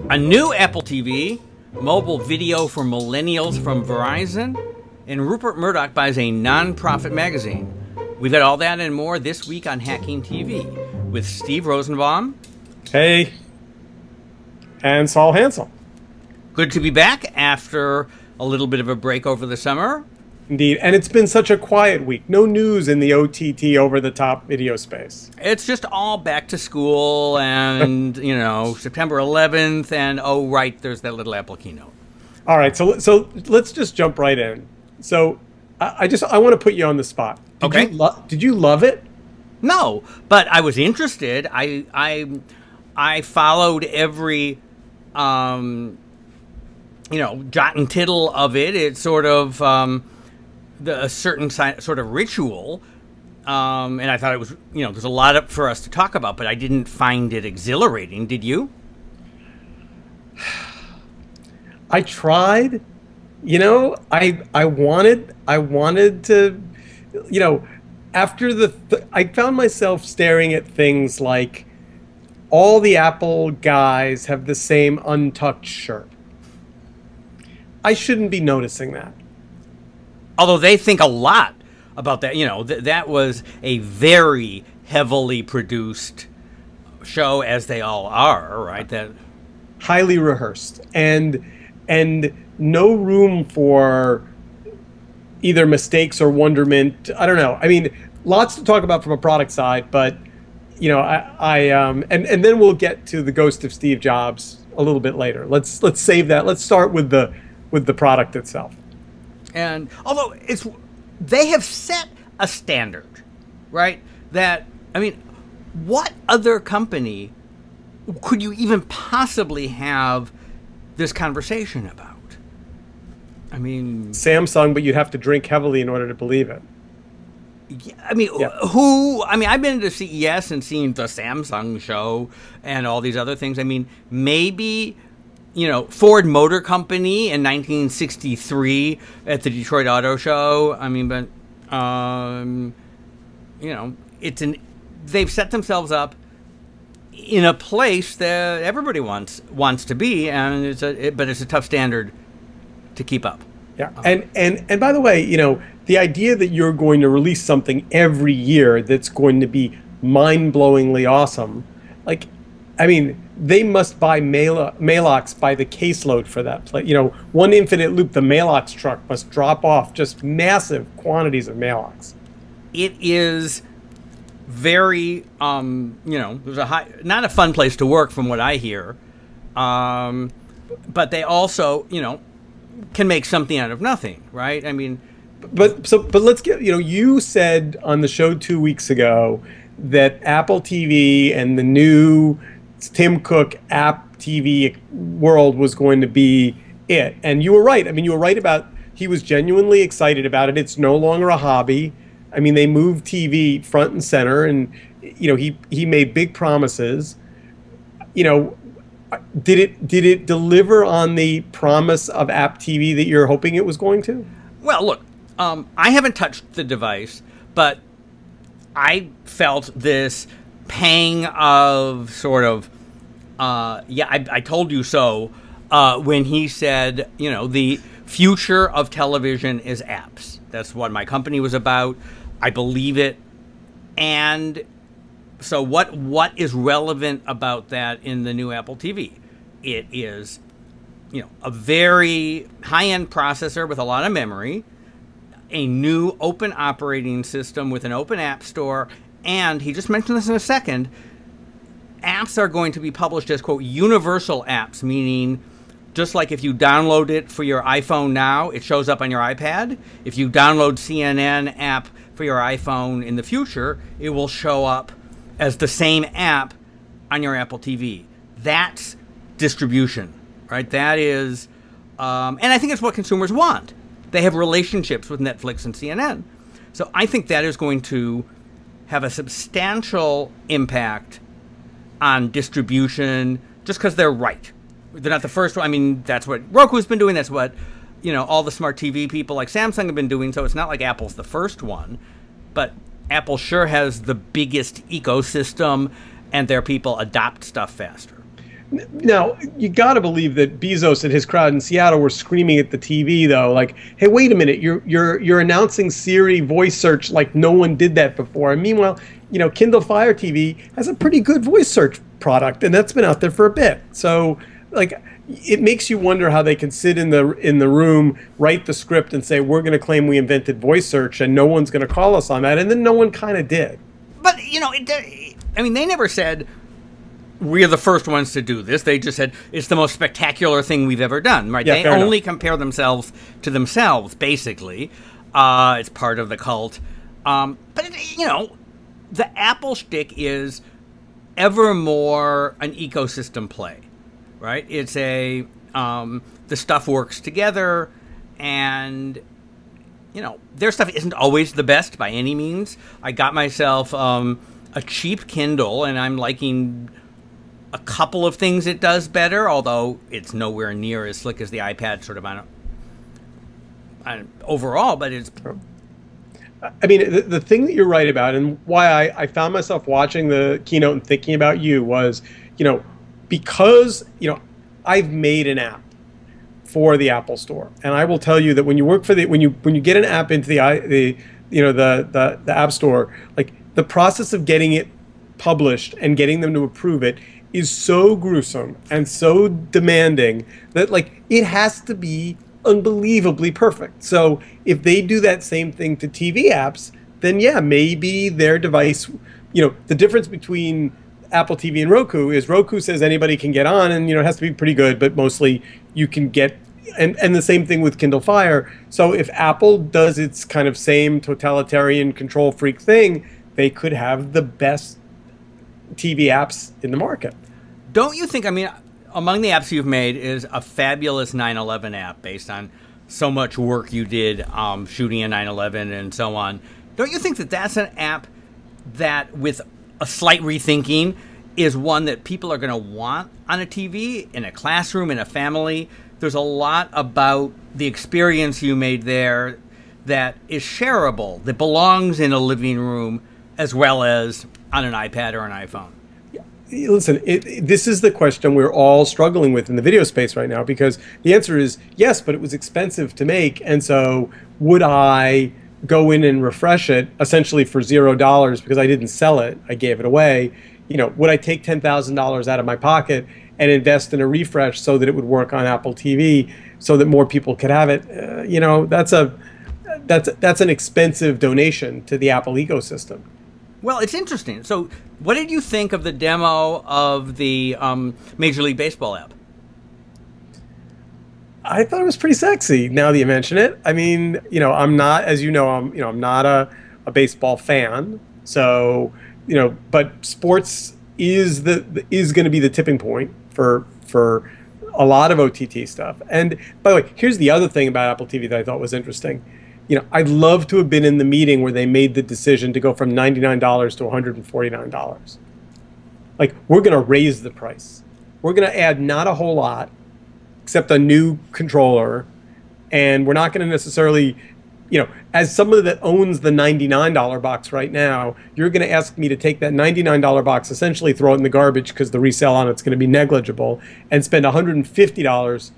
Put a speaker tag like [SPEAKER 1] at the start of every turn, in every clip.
[SPEAKER 1] A new Apple TV, mobile video for millennials from Verizon, and Rupert Murdoch buys a non-profit magazine. We've got all that and more this week on Hacking TV with Steve Rosenbaum.
[SPEAKER 2] Hey. And Saul Hansel.
[SPEAKER 1] Good to be back after a little bit of a break over the summer.
[SPEAKER 2] Indeed. And it's been such a quiet week. No news in the OTT over-the-top video space.
[SPEAKER 1] It's just all back to school and, September 11th. And, oh, right, there's that little Apple keynote.
[SPEAKER 2] All right. So let's just jump right in. So I want to put you on the spot. Did you love it?
[SPEAKER 1] No, but I was interested. I followed every, jot and tittle of it. It's sort of a certain sort of ritual, and I thought it was, there's a lot for us to talk about, but I didn't find it exhilarating. Did you?
[SPEAKER 2] I tried. I wanted to, after I found myself staring at things like all the Apple guys have the same untucked shirt. I shouldn't be noticing that.
[SPEAKER 1] Although they think a lot about that. That was a very heavily produced show, as they all are, right? That
[SPEAKER 2] highly rehearsed and no room for either mistakes or wonderment. I don't know. I mean, lots to talk about from a product side, but and then we'll get to the ghost of Steve Jobs a little bit later. Let's save that. Let's start with the product itself.
[SPEAKER 1] And although they have set a standard, right? What other company could you even possibly have this conversation about?
[SPEAKER 2] Samsung, but you'd have to drink heavily in order to believe it.
[SPEAKER 1] Who? I've been to CES and seen the Samsung show and all these other things. Maybe, Ford Motor Company in 1963 at the Detroit Auto Show. They've set themselves up in a place that everybody wants to be, and but it's a tough standard to keep up.
[SPEAKER 2] Yeah, and by the way, the idea that you're going to release something every year that's going to be mind-blowingly awesome, they must buy Maalox by the caseload for that. One infinite loop, the Maalox truck must drop off just massive quantities of Maalox.
[SPEAKER 1] It is very, there's not a fun place to work from what I hear, but they also, can make something out of nothing, right?
[SPEAKER 2] But let's get, you said on the show 2 weeks ago that Apple TV and the new Tim Cook app TV world was going to be it. And you were right. You were right about, he was genuinely excited about it. It's no longer a hobby. They moved TV front and center, and, he made big promises. Did it deliver on the promise of app TV that you're hoping it was going to?
[SPEAKER 1] Well, look, I haven't touched the device, but I felt this pang of sort of, I told you so, when he said, the future of television is apps. That's what my company was about. I believe it. And so what is relevant about that in the new Apple TV? It is, a very high-end processor with a lot of memory, a new open operating system with an open app store, and he just mentioned this in a second, apps are going to be published as, quote, universal apps, meaning just like if you download it for your iPhone now, it shows up on your iPad. If you download CNN app for your iPhone in the future, it will show up as the same app on your Apple TV. That's distribution, right? That is, and I think it's what consumers want. They have relationships with Netflix and CNN. So I think that is going to have a substantial impact on distribution just because they're right. They're not the first one. That's what Roku's been doing. That's what, all the smart TV people like Samsung have been doing. So it's not like Apple's the first one. But Apple sure has the biggest ecosystem, and their people adopt stuff faster.
[SPEAKER 2] Now, you got to believe that Bezos and his crowd in Seattle were screaming at the TV, though, like, "Hey, wait a minute! You're announcing Siri voice search like no one did that before." And meanwhile, Kindle Fire TV has a pretty good voice search product, and that's been out there for a bit. So, like, it makes you wonder how they can sit in the room, write the script, and say, "We're going to claim we invented voice search, and no one's going to call us on that," and then no one kind of did.
[SPEAKER 1] But they never said, we're the first ones to do this. They just said it's the most spectacular thing we've ever done, right?
[SPEAKER 2] Yeah,
[SPEAKER 1] they only compare themselves to themselves, basically. It's part of the cult. But, the Apple shtick is ever more an ecosystem play, right? It's the stuff works together, and, their stuff isn't always the best by any means. I got myself a cheap Kindle, and I'm liking a couple of things it does better, although it's nowhere near as slick as the iPad sort of on overall, but it's...
[SPEAKER 2] I mean, the thing that you're right about, and why I found myself watching the keynote and thinking about you was, because, I've made an app for the Apple Store. And I will tell you that when you work for when you get an app into the App Store, like, the process of getting it published and getting them to approve it is so gruesome and so demanding that, like, it has to be unbelievably perfect. So if they do that same thing to TV apps, then yeah, maybe their device, the difference between Apple TV and Roku is Roku says anybody can get on, and, it has to be pretty good, but mostly you can get, and the same thing with Kindle Fire. So if Apple does its kind of same totalitarian control freak thing, they could have the best TV apps in the market.
[SPEAKER 1] Don't you think, among the apps you've made is a fabulous 9/11 app based on so much work you did shooting a 9/11 and so on. Don't you think that that's an app that, with a slight rethinking, is one that people are going to want on a TV, in a classroom, in a family? There's a lot about the experience you made there that is shareable, that belongs in a living room as well as on an iPad or an iPhone.
[SPEAKER 2] Listen, this is the question we're all struggling with in the video space right now, because the answer is yes, but it was expensive to make. And so would I go in and refresh it essentially for $0 because I didn't sell it? I gave it away. Would I take $10,000 out of my pocket and invest in a refresh so that it would work on Apple TV so that more people could have it? That's an expensive donation to the Apple ecosystem.
[SPEAKER 1] Well, it's interesting. So what did you think of the demo of the Major League Baseball app?
[SPEAKER 2] I thought it was pretty sexy, now that you mention it. I mean, I'm not, as I'm not a baseball fan. So, but sports is going to be the tipping point for a lot of OTT stuff. And by the way, here's the other thing about Apple TV that I thought was interesting. I'd love to have been in the meeting where they made the decision to go from $99 to $149. Like, we're going to raise the price. We're going to add not a whole lot, except a new controller. And we're not going to necessarily, as someone that owns the $99 box right now, you're going to ask me to take that $99 box, essentially throw it in the garbage because the resale on it's going to be negligible, and spend $150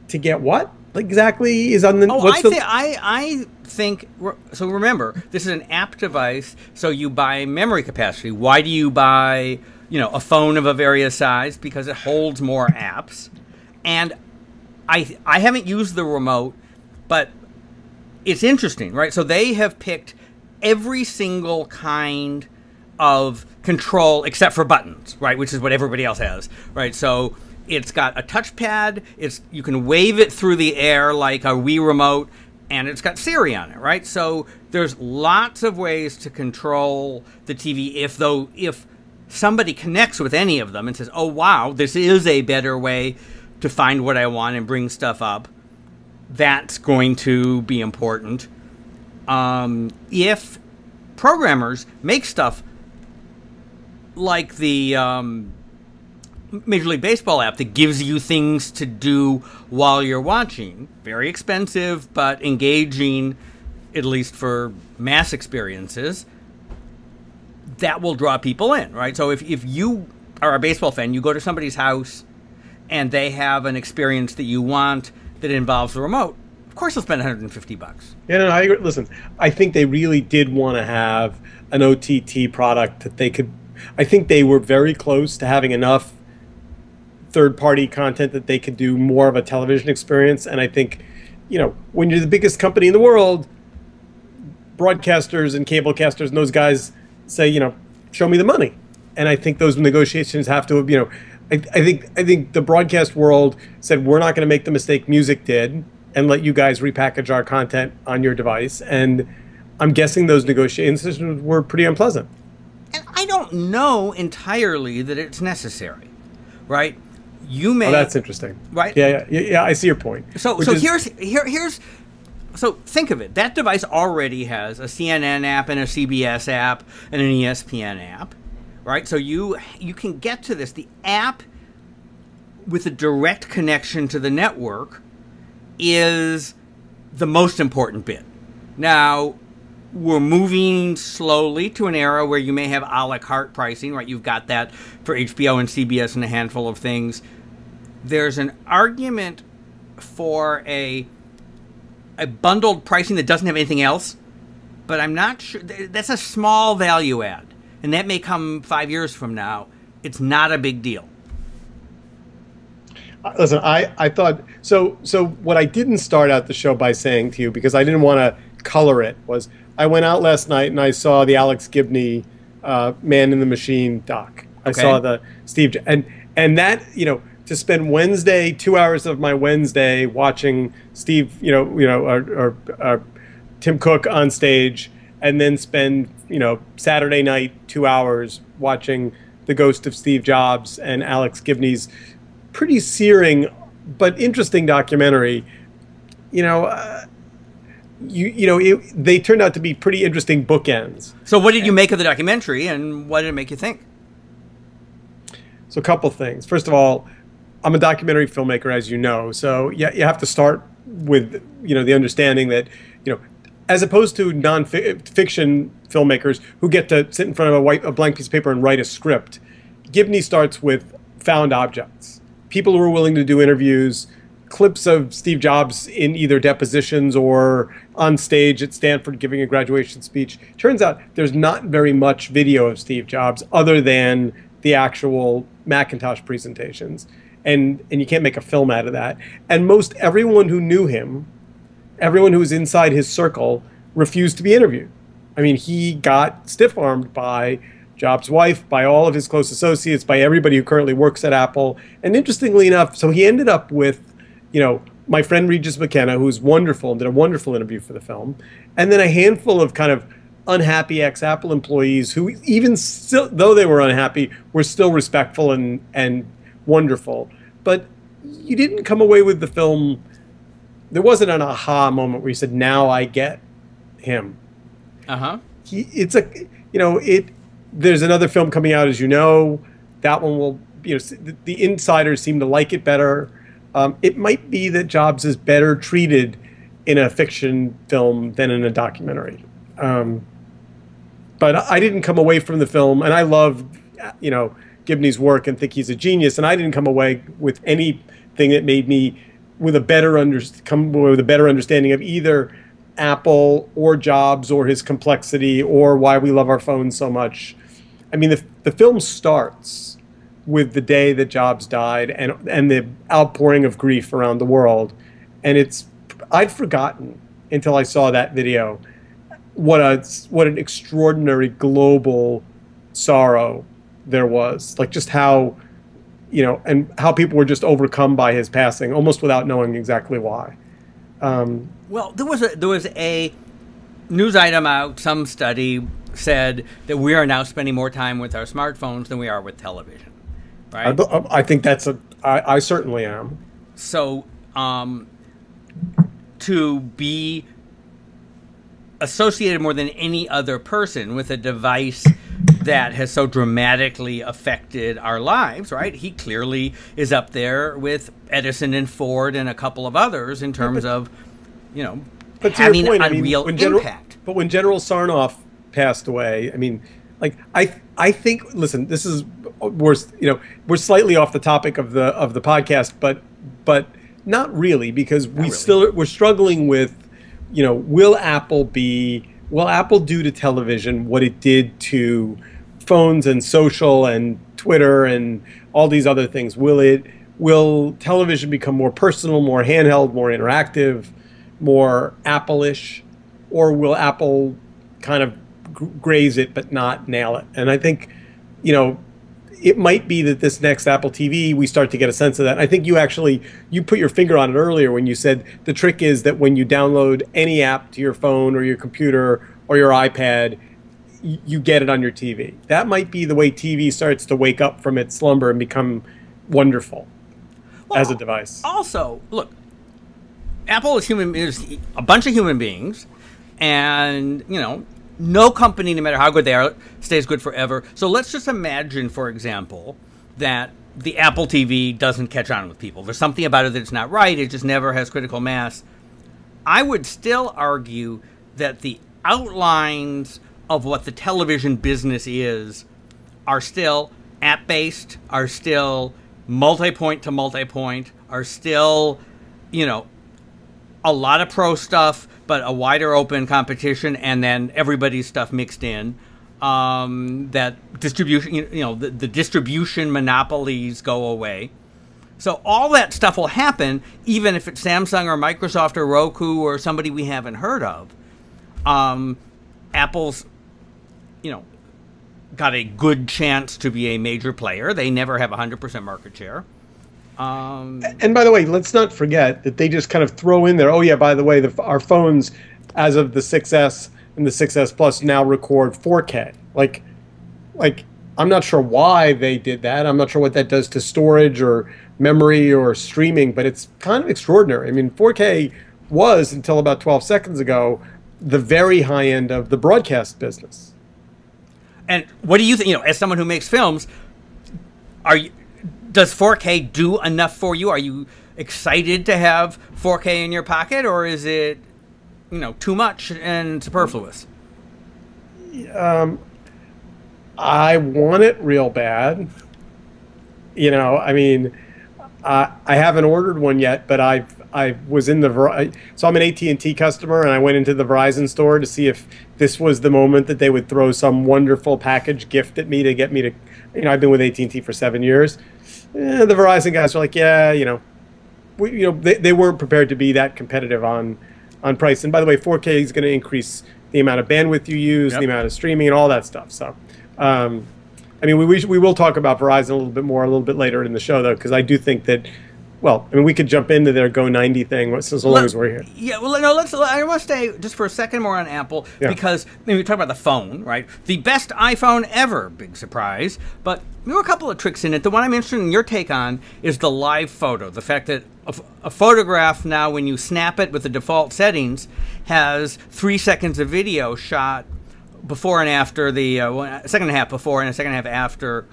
[SPEAKER 2] to get what? Exactly is on the.
[SPEAKER 1] Oh, I think so. Remember, this is an app device, so you buy memory capacity. Why do you buy, a phone of a various size? Because it holds more apps. And I haven't used the remote, but it's interesting, right? So they have picked every single kind of control except for buttons, right? Which is what everybody else has, right? So it's got a touchpad. You can wave it through the air like a Wii remote, and it's got Siri on it, right? So there's lots of ways to control the TV if somebody connects with any of them and says, oh, wow, this is a better way to find what I want and bring stuff up. That's going to be important. If programmers make stuff like the Major League Baseball app that gives you things to do while you're watching. Very expensive, but engaging, at least for mass experiences. that will draw people in, right? So if you are a baseball fan, you go to somebody's house and they have an experience that you want that involves the remote, of course you'll spend $150.
[SPEAKER 2] Yeah, no, I agree. Listen, I think they really did want to have an OTT product that they could. I think they were very close to having enough third-party content that they could do more of a television experience. And I think, when you're the biggest company in the world, broadcasters and cablecasters and those guys say, show me the money. And I think those negotiations have to have, I think the broadcast world said, we're not going to make the mistake music did and let you guys repackage our content on your device. And I'm guessing those negotiations were pretty unpleasant.
[SPEAKER 1] And I don't know entirely that it's necessary, right? You may.
[SPEAKER 2] Oh, that's interesting.
[SPEAKER 1] Right?
[SPEAKER 2] Yeah. I see your point.
[SPEAKER 1] So here's. So think of it. That device already has a CNN app and a CBS app and an ESPN app, right? So you can get to this. The app with a direct connection to the network is the most important bit. Now, we're moving slowly to an era where you may have a la carte pricing, right? You've got that for HBO and CBS and a handful of things. There's an argument for a bundled pricing that doesn't have anything else, but I'm not sure. That's a small value add, and that may come 5 years from now. It's not a big deal.
[SPEAKER 2] Listen, I thought so. What I didn't start out the show by saying to you, because I didn't want to color it, was I went out last night and I saw the Alex Gibney Man in the Machine doc. I saw the Steve and that, to spend Wednesday, 2 hours of my Wednesday watching Steve, or Tim Cook on stage, and then spend, Saturday night 2 hours watching The Ghost of Steve Jobs and Alex Gibney's pretty searing but interesting documentary. They turned out to be pretty interesting bookends.
[SPEAKER 1] So what did you make of the documentary, and what did it make you think?
[SPEAKER 2] So a couple things. First of all, I'm a documentary filmmaker, as you know. So you have to start with, the understanding that, as opposed to non-fiction filmmakers who get to sit in front of a blank piece of paper and write a script, Gibney starts with found objects. People who are willing to do interviews, clips of Steve Jobs in either depositions or on stage at Stanford giving a graduation speech. Turns out there's not very much video of Steve Jobs other than the actual Macintosh presentations. And you can't make a film out of that. And most everyone who knew him, everyone who was inside his circle, refused to be interviewed. I mean, he got stiff-armed by Jobs' wife, by all of his close associates, by everybody who currently works at Apple. And interestingly enough, so he ended up with, my friend Regis McKenna, who's wonderful and did a wonderful interview for the film, and then a handful of kind of unhappy ex-Apple employees who, even still, though they were unhappy, were still respectful and wonderful. But you didn't come away with the film. There wasn't an aha moment where you said, "Now I get him." There's another film coming out, as you know. That one will, the insiders seem to like it better. It might be that Jobs is better treated in a fiction film than in a documentary. But I didn't come away from the film, and I love, Gibney's work and think he's a genius, and I didn't come away with anything that made me with a better understanding of either Apple or Jobs or his complexity or why we love our phones so much. I mean, the film starts with the day that Jobs died and the outpouring of grief around the world, and I'd forgotten until I saw that video what an extraordinary global sorrow there was, like just how, and how people were just overcome by his passing, almost without knowing exactly why.
[SPEAKER 1] Well, there was a news item out. Some study said that we are now spending more time with our smartphones than we are with television. Right?
[SPEAKER 2] I think I certainly am.
[SPEAKER 1] So, to be associated more than any other person with a device that has so dramatically affected our lives, right? He clearly is up there with Edison and Ford and a couple of others in terms of,
[SPEAKER 2] but
[SPEAKER 1] having
[SPEAKER 2] your point,
[SPEAKER 1] a real impact.
[SPEAKER 2] But when General Sarnoff passed away, I mean, Like I think, listen, this is, we're slightly off the topic of the podcast, but not really, because
[SPEAKER 1] Not really.
[SPEAKER 2] we're struggling with, will Apple do to television what it did to phones and social and Twitter and all these other things? Will television become more personal, more handheld, more interactive, more Apple-ish, or will Apple kind of graze it but not nail it? And I think, you know, it might be that this next Apple TV, we start to get a sense of that. I think you put your finger on it earlier when you said the trick is that when you download any app to your phone or your computer or your iPad, you get it on your TV. That might be the way TV starts to wake up from its slumber and become wonderful as a
[SPEAKER 1] Well,
[SPEAKER 2] device.
[SPEAKER 1] also, look, Apple is a bunch of human beings, and no company, no matter how good they are, stays good forever. So let's just imagine, for example, that the Apple TV doesn't catch on with people. There's something about it that's not right. It just never has critical mass. I would still argue that the outlines of what the television business is are still app-based, are still multi-point to multi-point, are still, a lot of pro stuff, but a wider open competition, and then everybody's stuff mixed in. That distribution, the distribution monopolies go away. So all that stuff will happen, even if it's Samsung or Microsoft or Roku or somebody we haven't heard of. Apple's, got a good chance to be a major player. They never have 100% market share.
[SPEAKER 2] And by the way, let's not forget that they just kind of throw in there, oh yeah, by the way, our phones, as of the 6S and the 6S Plus, now record 4K. Like, I'm not sure why they did that. I'm not sure what that does to storage or memory or streaming, but it's kind of extraordinary. I mean, 4K was, until about 12 seconds ago, the very high end of the broadcast business.
[SPEAKER 1] And what do you think? As someone who makes films, does 4K do enough for you? Are you excited to have 4K in your pocket, or is it, too much and superfluous?
[SPEAKER 2] I want it real bad. I mean, I haven't ordered one yet, but I was in so I'm an AT&T customer, and I went into the Verizon store to see if this was the moment that they would throw some wonderful package gift at me to get me to, I've been with AT&T for 7 years. The Verizon guys are like, yeah, they weren't prepared to be that competitive on price. And by the way, 4K is going to increase the amount of bandwidth you use, the amount of streaming, and all that stuff. So, I mean, we will talk about Verizon a little bit later in the show, though, because I do think that, well, I mean, we could jump into their Go90 thing so long as we're here.
[SPEAKER 1] Yeah, well, no, I want to stay just for a second more on Apple, because we talk about the phone, right? The best iPhone ever, big surprise. But there were a couple of tricks in it. The one I'm interested in your take on is the live photo. The fact that a photograph now, when you snap it with the default settings, has 3 seconds of video shot before and after, the second and a half before and a second and a half after,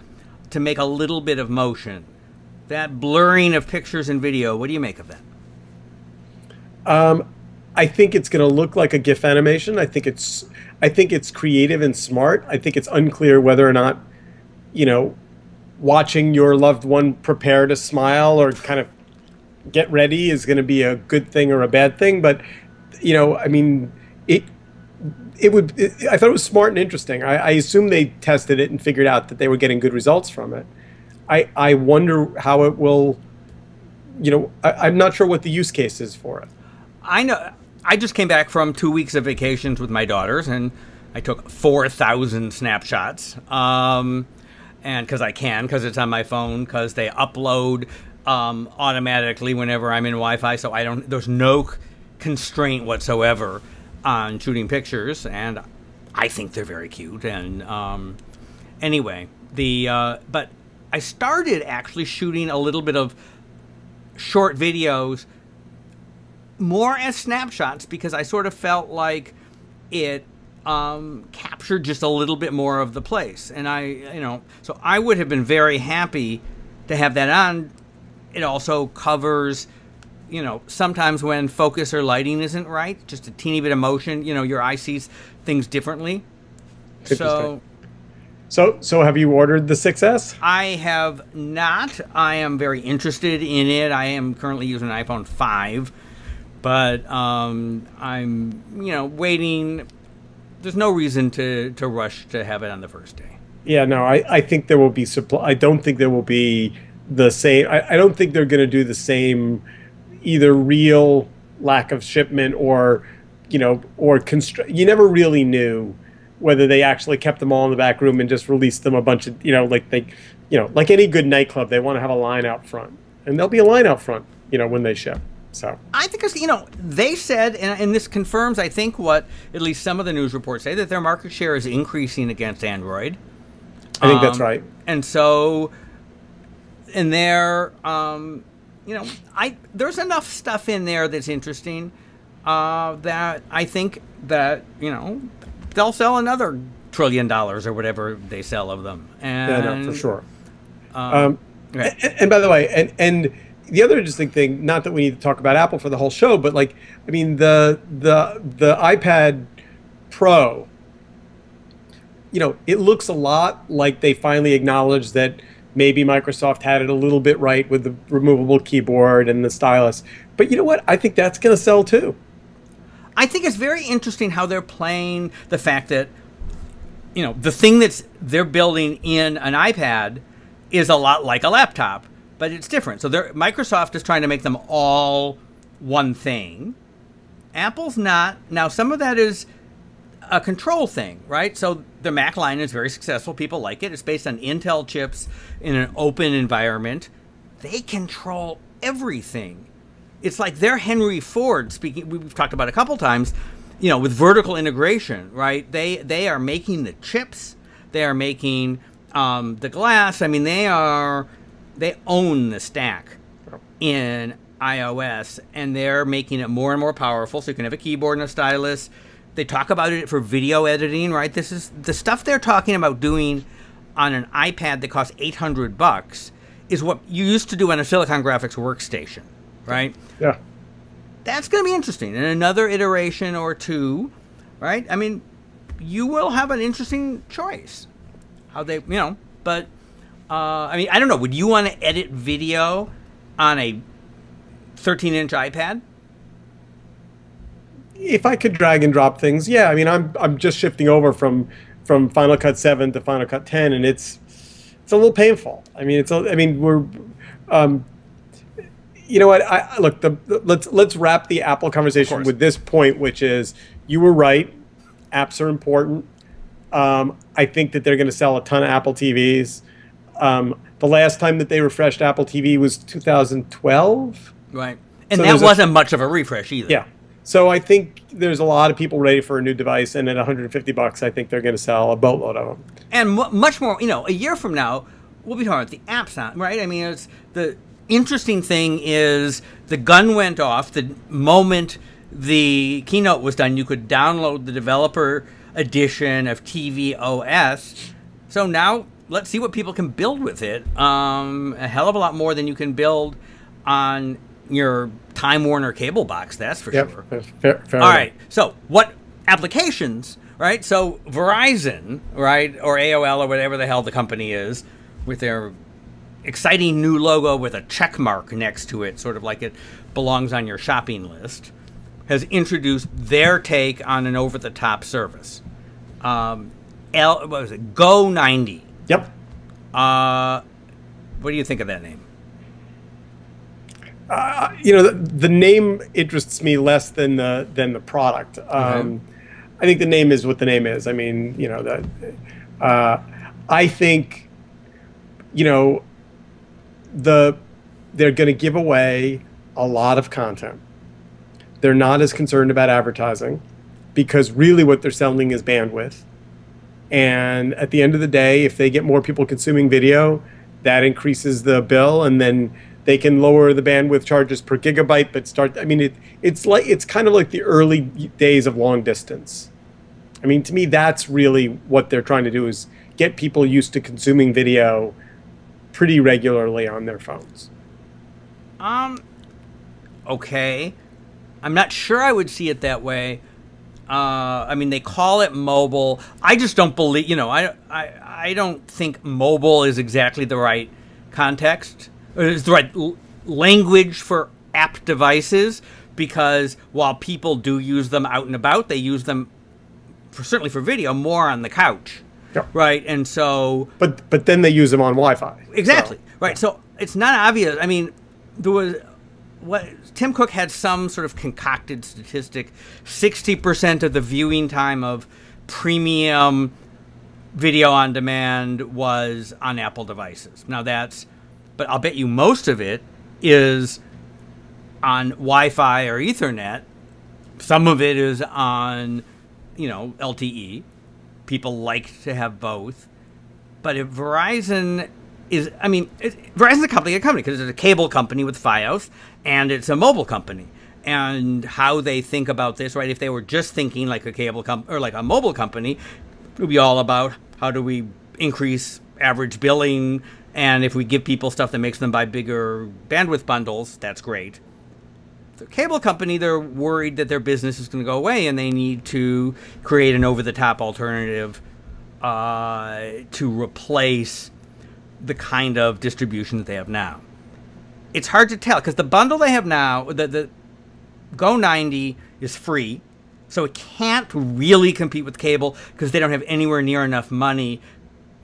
[SPEAKER 1] to make a little bit of motion. That blurring of pictures and video, what do you make of that?
[SPEAKER 2] I think it's going to look like a GIF animation. I think it's creative and smart. I think it's unclear whether or not, watching your loved one prepare to smile or kind of get ready is going to be a good thing or a bad thing. But, I mean, I thought it was smart and interesting. I assume they tested it and figured out that they were getting good results from it. I wonder how it will, I'm not sure what the use case is for it.
[SPEAKER 1] I know. I just came back from 2 weeks of vacations with my daughters, and I took 4,000 snapshots. And because it's on my phone, because they upload automatically whenever I'm in Wi-Fi, so there's no constraint whatsoever on shooting pictures, and I think they're very cute. And anyway, but I started actually shooting a little bit of short videos more as snapshots, because I sort of felt like it captured just a little bit more of the place. And so I would have been very happy to have that on. It also covers, sometimes when focus or lighting isn't right, just a teeny bit of motion, your eye sees things differently. So
[SPEAKER 2] So have you ordered the 6S?
[SPEAKER 1] I have not. I am very interested in it. I am currently using an iPhone 5, but I'm waiting. There's no reason to rush to have it on the first day.
[SPEAKER 2] Yeah, no, I think there will be supply. I don't think there will be the same. I don't think they're going to do the same, either real lack of shipment or, or you never really knew whether they actually kept them all in the back room and just released them a bunch of, like any good nightclub, they want to have a line out front, and there'll be a line out front, when they ship. So
[SPEAKER 1] I think they said, and this confirms, I think, what at least some of the news reports say, that their market share is increasing against Android.
[SPEAKER 2] I think that's right.
[SPEAKER 1] And so, in there, there's enough stuff in there that's interesting that I think that they'll sell another $1 trillion or whatever they sell of them. And,
[SPEAKER 2] yeah, no, for sure. And by the way, and the other interesting thing, not that we need to talk about Apple for the whole show, but the iPad Pro, it looks a lot like they finally acknowledged that maybe Microsoft had it a little bit right with the removable keyboard and the stylus. But you know what? I think that's going to sell too.
[SPEAKER 1] I think it's very interesting how they're playing the fact that, the thing they're building in an iPad is a lot like a laptop, but it's different. So Microsoft is trying to make them all one thing. Apple's not. Now, some of that is a control thing, right? So the Mac line is very successful. People like it. It's based on Intel chips in an open environment. They control everything. It's like they're Henry Ford speaking. We've talked about it a couple times, with vertical integration, right? They are making the chips. They are making the glass. I mean, they own the stack in iOS, and they're making it more and more powerful. So you can have a keyboard and a stylus. They talk about it for video editing, right? This is the stuff they're talking about doing on an iPad that costs $800 is what you used to do on a Silicon Graphics workstation, right?
[SPEAKER 2] Yeah.
[SPEAKER 1] That's going to be interesting. In another iteration or two, right? I mean, you will have an interesting choice. How they, but, I don't know. Would you want to edit video on a 13-inch iPad?
[SPEAKER 2] If I could drag and drop things, yeah. I mean, I'm just shifting over from Final Cut 7 to Final Cut 10, and it's a little painful. I mean, we're, you know what? Look, let's wrap the Apple conversation with this point, which is you were right. Apps are important. I think that they're going to sell a ton of Apple TVs. The last time that they refreshed Apple TV was 2012.
[SPEAKER 1] Right, and so that wasn't much of a refresh either.
[SPEAKER 2] Yeah. So I think there's a lot of people ready for a new device, and at $150, I think they're going to sell a boatload of them.
[SPEAKER 1] And much more, a year from now, we'll be talking about the apps now, right? I mean, it's the interesting thing is the gun went off the moment the keynote was done. You could download the developer edition of tvOS. So now let's see what people can build with it. A hell of a lot more than you can build on your Time Warner cable box, that's for sure.
[SPEAKER 2] Fair
[SPEAKER 1] All right. So what applications, right? So Verizon, right, or AOL or whatever the hell the company is, with their exciting new logo with a check mark next to it, sort of like it belongs on your shopping list, has introduced their take on an over-the-top service. What was it? Go90.
[SPEAKER 2] Yep.
[SPEAKER 1] What do you think of that name?
[SPEAKER 2] The name interests me less than the product. I think the name is what the name is. I mean, I think, they're going to give away a lot of content. They're not as concerned about advertising because really what they're selling is bandwidth. And at the end of the day, if they get more people consuming video, that increases the bill, and then they can lower the bandwidth charges per gigabyte, but it's kind of like the early days of long distance. I mean, to me, that's really what they're trying to do, is get people used to consuming video pretty regularly on their phones.
[SPEAKER 1] Okay. I'm not sure I would see it that way. I mean, they call it mobile. I just don't believe, I don't think mobile is exactly the right context, or is the right language for app devices, because while people do use them out and about, they use them certainly for video more on the couch.
[SPEAKER 2] Yeah.
[SPEAKER 1] Right. And so.
[SPEAKER 2] But then they use them on Wi-Fi.
[SPEAKER 1] Exactly.
[SPEAKER 2] So,
[SPEAKER 1] right.
[SPEAKER 2] yeah.
[SPEAKER 1] So it's not obvious. I mean, there was. Tim Cook had some sort of concocted statistic. 60% of the viewing time of premium video on demand was on Apple devices. Now but I'll bet you most of it is on Wi-Fi or Ethernet. Some of it is on, LTE. People like to have both. But if Verizon is, Verizon's a company because it's a cable company with Fios, and it's a mobile company. And how they think about this, right? If they were just thinking like a cable or like a mobile company, it would be all about how do we increase average billing, and if we give people stuff that makes them buy bigger bandwidth bundles, that's great. The cable company, they're worried that their business is going to go away, and they need to create an over-the-top alternative to replace the kind of distribution that they have now. It's hard to tell because the bundle they have now, the Go90 is free, so it can't really compete with cable because they don't have anywhere near enough money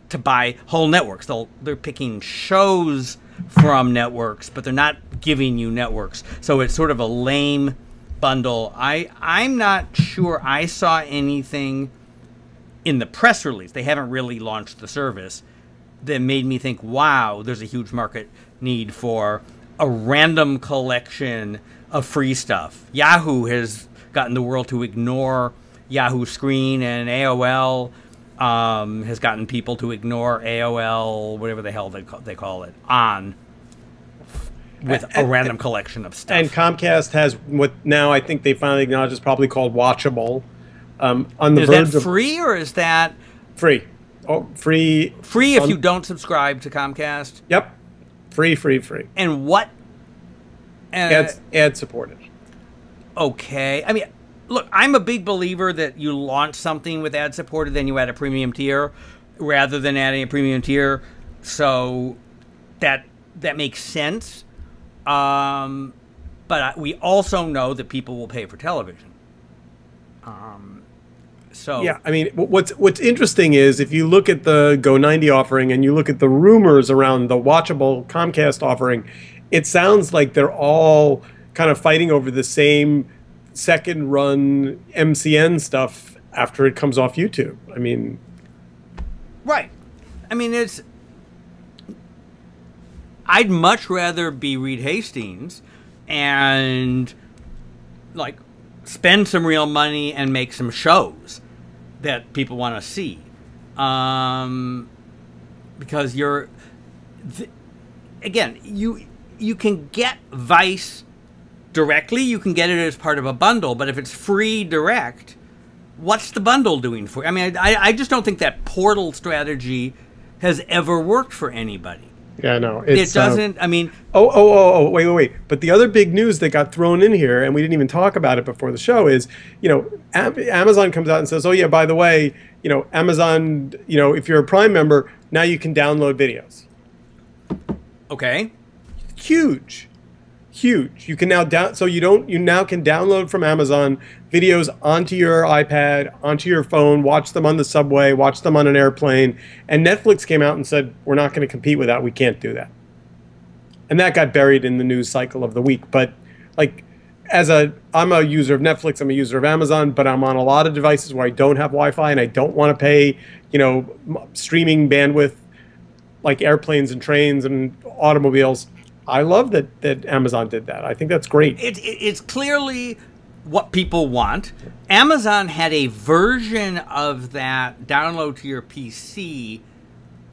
[SPEAKER 1] to buy whole networks. They're picking shows from networks, but they're not giving you networks. So it's sort of a lame bundle. I'm not sure I saw anything in the press release. They haven't really launched the service that made me think, wow, there's a huge market need for a random collection of free stuff. Yahoo has gotten the world to ignore Yahoo Screen, and AOL has gotten people to ignore AOL, whatever the hell they call it, with a random collection of stuff.
[SPEAKER 2] And Comcast has what now I think they finally acknowledge is probably called Watchable.
[SPEAKER 1] Is that free or is that
[SPEAKER 2] free? Oh, free.
[SPEAKER 1] Free if you don't subscribe to Comcast.
[SPEAKER 2] Yep, free.
[SPEAKER 1] And what?
[SPEAKER 2] Ad supported.
[SPEAKER 1] Okay, I mean, look, I'm a big believer that you launch something with ad supported, then you add a premium tier, rather than adding a premium tier. So that makes sense. But we also know that people will pay for television. So
[SPEAKER 2] yeah, I mean, what's interesting is if you look at the Go90 offering and you look at the rumors around the Watchable Comcast offering, it sounds like they're all kind of fighting over the same second run MCN stuff after it comes off YouTube. I mean,
[SPEAKER 1] right. I mean, I'd much rather be Reed Hastings and like spend some real money and make some shows that people want to see, because again, you can get Vice directly, you can get it as part of a bundle, but if it's free direct, what's the bundle doing for you? I mean, I just don't think that portal strategy has ever worked for anybody.
[SPEAKER 2] Yeah, no,
[SPEAKER 1] it doesn't. I mean,
[SPEAKER 2] wait. But the other big news that got thrown in here, and we didn't even talk about it before the show, is Amazon comes out and says, oh yeah, by the way, Amazon, if you're a Prime member, now you can download videos.
[SPEAKER 1] Okay.
[SPEAKER 2] Huge. You can now you now can download from Amazon videos onto your iPad, onto your phone, watch them on the subway, watch them on an airplane. And Netflix came out and said, we're not going to compete with that. We can't do that. And that got buried in the news cycle of the week. But like, I'm a user of Netflix, I'm a user of Amazon, but I'm on a lot of devices where I don't have Wi-Fi and I don't want to pay, streaming bandwidth like airplanes and trains and automobiles. I love that Amazon did that. I think that's great.
[SPEAKER 1] It's clearly what people want. Amazon had a version of that download to your PC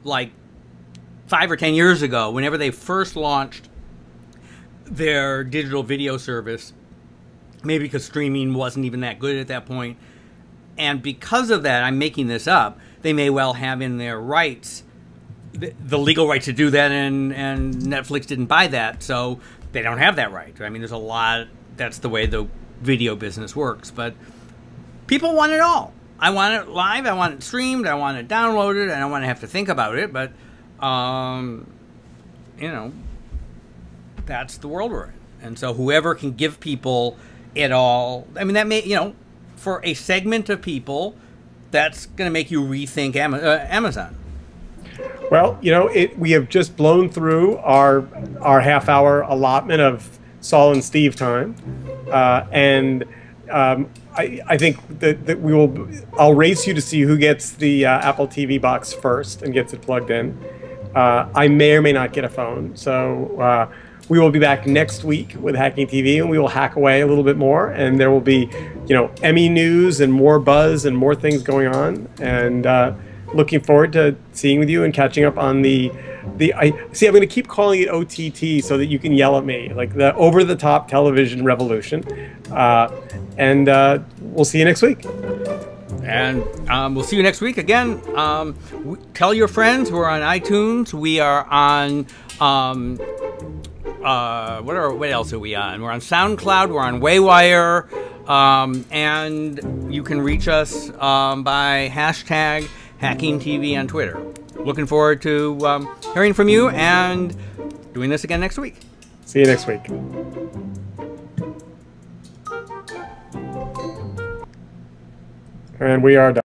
[SPEAKER 1] like 5 or 10 years ago, whenever they first launched their digital video service, maybe because streaming wasn't even that good at that point. And because of that, I'm making this up, they may well have in their rights the legal right to do that, and Netflix didn't buy that, so they don't have that right. I mean, there's a lot. That's the way the video business works. But People want it all. I want it live. I want it streamed. I want it downloaded. I don't want to have to think about it. But, you know, that's the world we're in. And so whoever can give people it all, I mean, that may, you know, for a segment of people, that's going to make you rethink Amazon.
[SPEAKER 2] Well, you know, we have just blown through our half-hour allotment of Saul and Steve time, and I think that I'll race you to see who gets the Apple TV box first and gets it plugged in. I may or may not get a phone, so we will be back next week with Hacking TV, and we will hack away a little bit more, and there will be, you know, Emmy news and more buzz and more things going on, and looking forward to seeing with you and catching up on I'm going to keep calling it OTT so that you can yell at me, like the over-the-top television revolution, and we'll see you next week.
[SPEAKER 1] And we'll see you next week again. Tell your friends. We're on iTunes. We are on what else are we on? We're on SoundCloud. We're on Waywire, and you can reach us by hashtag Hacking TV on Twitter. Looking forward to hearing from you and doing this again next week.
[SPEAKER 2] See you next week. And we are done.